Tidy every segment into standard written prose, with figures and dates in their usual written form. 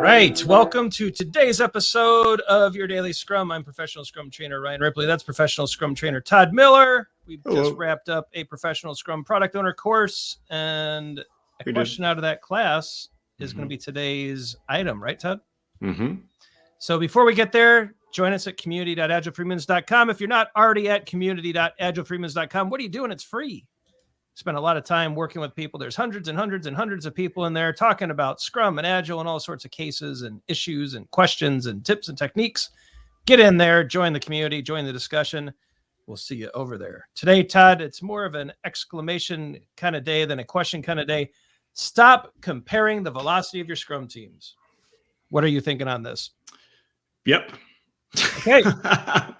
right. Welcome to today's episode of Your Daily Scrum. I'm professional Scrum trainer Ryan Ripley. That's professional Scrum trainer Todd Miller. We've just wrapped up a professional Scrum product owner course, and a question out of that class is going to be today's item, right, Todd? So before we get there, join us at community.agilefreemans.com. If you're not already at community.agilefreemans.com, what are you doing? It's free. Spent a lot of time working with people. There's hundreds and hundreds and hundreds of people in there talking about Scrum and Agile and all sorts of cases and issues and questions and tips and techniques. Get in there, join the community, join the discussion. We'll see you over there. Today, Todd, it's more of an exclamation kind of day than a question kind of day. Stop comparing the velocity of your Scrum teams. What are you thinking on this? Yep. Okay.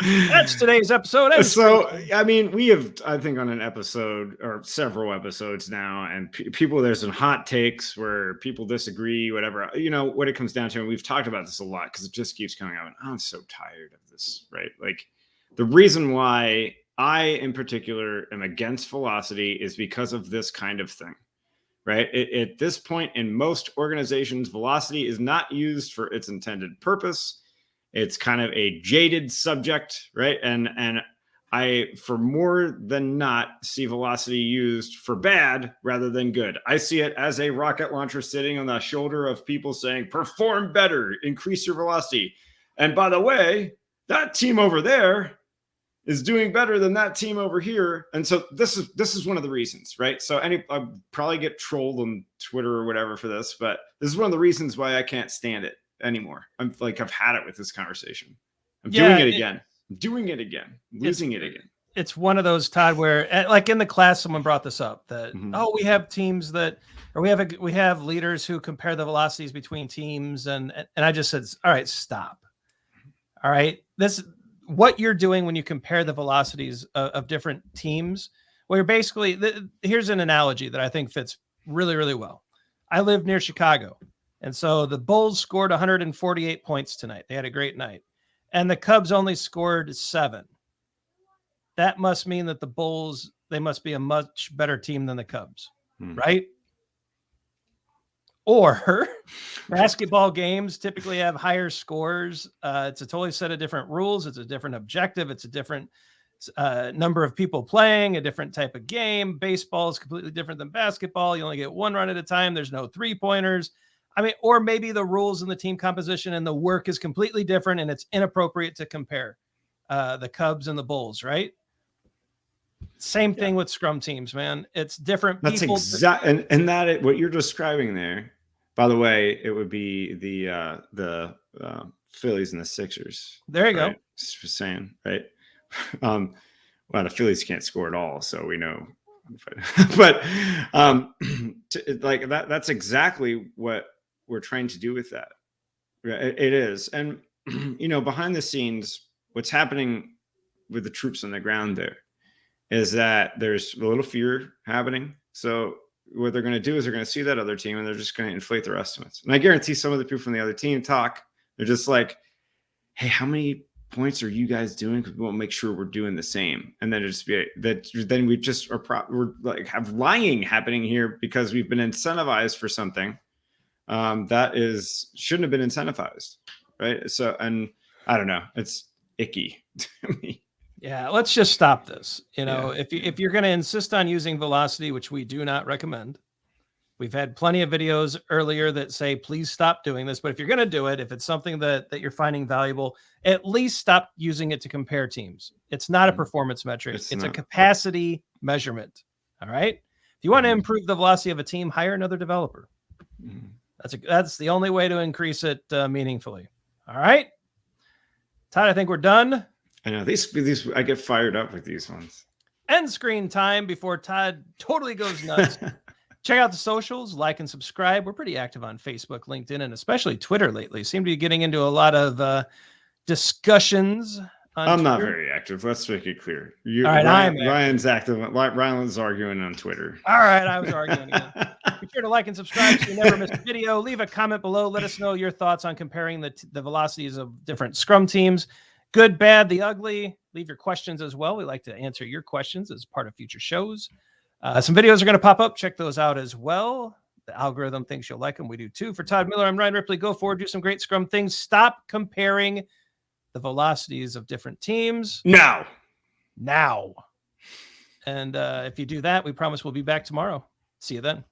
That's today's episode. So, I mean, we have, I think, on an episode or several episodes now, and people, there's some hot takes where people disagree, whatever, you know, what it comes down to. And we've talked about this a lot because it just keeps coming out. And I'm so tired of this, right? Like, the reason why I, in particular, am against velocity is because of this kind of thing, right? At this point in most organizations, velocity is not used for its intended purpose. It's kind of a jaded subject, right? And I, for more than not, see velocity used for bad rather than good. I see it as a rocket launcher sitting on the shoulder of people saying, perform better, increase your velocity. And by the way, that team over there is doing better than that team over here. And so this is one of the reasons, right? So I'll probably get trolled on Twitter or whatever for this, but this is one of the reasons why I can't stand it anymore. I'm like, I've had it with this conversation. I'm doing it again. I'm doing it again. Losing it again. It's one of those, Todd, where like in the class, someone brought this up that, we have teams that, or we have leaders who compare the velocities between teams. And I just said, all right, stop. All right. What you're doing when you compare the velocities of different teams, well, you're basically, here's an analogy that I think fits really, really well. I live near Chicago. And so the Bulls scored 148 points tonight. They had a great night. And the Cubs only scored 7. That must mean that the Bulls, they must be a much better team than the Cubs, right? Or basketball games typically have higher scores. It's a totally set of different rules. It's a different objective. It's a different number of people playing, a different type of game. Baseball is completely different than basketball. You only get one run at a time. There's no 3-pointers. I mean, or maybe the rules and the team composition and the work is completely different and it's inappropriate to compare the Cubs and the Bulls, right? Same thing with Scrum teams, man. It's different. That's exactly, and that what you're describing there, by the way, it would be the Phillies and the Sixers. There you right? go. Just saying, right? Well, the Phillies can't score at all, so we know. But like that's exactly what we're trying to do with that. It is. And, you know, behind the scenes, what's happening with the troops on the ground there is that there's a little fear happening. So what they're going to do is they're going to see that other team and they're just going to inflate their estimates. And I guarantee some of the people from the other team they're just like, hey, how many points are you guys doing? Because we won't make sure we're doing the same. And then it just be that then we just we're like have lying happening here because we've been incentivized for something that shouldn't have been incentivized, right? So, and I don't know, it's icky to me. Yeah, let's just stop this. You know, if you're going to insist on using velocity, which we do not recommend, we've had plenty of videos earlier that say, please stop doing this. But if you're going to do it, if it's something that you're finding valuable, at least stop using it to compare teams. It's not a performance metric. It's a capacity measurement. All right. If you want to improve the velocity of a team, hire another developer. That's the only way to increase it meaningfully. All right, Todd, I think we're done. I know these I get fired up with these ones. End screen time before Todd totally goes nuts. Check out the socials, like and subscribe. We're pretty active on Facebook, LinkedIn, and especially Twitter lately. Seem to be getting into a lot of discussions on I'm Twitter. not very active. Let's make it clear. All right, Ryan's active. Ryan's arguing on Twitter. All right, I was arguing again. Be sure to like and subscribe so you never miss a video. Leave a comment below. Let us know your thoughts on comparing the velocities of different Scrum teams. Good, bad, the ugly. Leave your questions as well. We like to answer your questions as part of future shows. Some videos are going to pop up. Check those out as well. The algorithm thinks you'll like them. We do too. For Todd Miller, I'm Ryan Ripley. Go forward, do some great Scrum things. Stop comparing the velocities of different teams. Now. And if you do that, we promise we'll be back tomorrow. See you then.